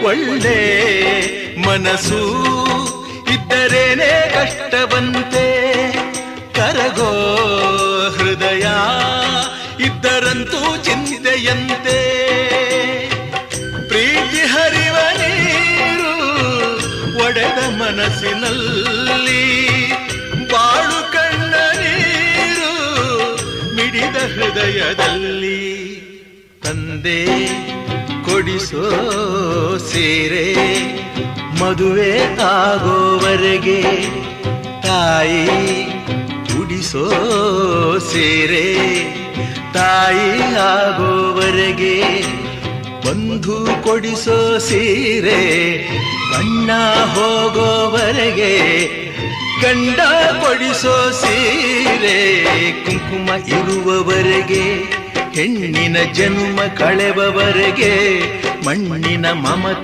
ಒಳ್ಳೆ ಮನಸ್ಸು ಇದ್ದರೇನೆ ಕಷ್ಟವಂತೆ, ಕರಗೋ ಹೃದಯ ಇದ್ದರಂತೂ ಚಿಂತೆಯಂತೆ. ಪ್ರೀತಿ ಹರಿವ ನೀರು ಒಡೆದ ಮನಸ್ಸಿನಲ್ಲಿ, ಬಾಳು ಕಣ್ಣ ನೀರು ಮಿಡಿದ ಹೃದಯದಲ್ಲಿ. ತಂದೆ ಕೊಡಿಸೋ ಸೀರೆ ಮದುವೆ ಆಗೋವರೆಗೆ, ತಾಯಿ ಉಡಿಸೋ ಸೀರೆ ತಾಯಿ ಆಗೋವರೆಗೆ, ಬಂಧು ಕೊಡಿಸೋ ಸೀರೆ ಬಣ್ಣ ಹೋಗೋವರೆಗೆ, ಗಂಡ ಕೊಡಿಸೋ ಸೀರೆ ಕುಂಕುಮ ಇರುವವರೆಗೆ, ಹೆಣ್ಣಿನ ಜನ್ಮ ಕಳೆವವರೆಗೆ, ಮಣ್ಣಿನ ಮಮತೆ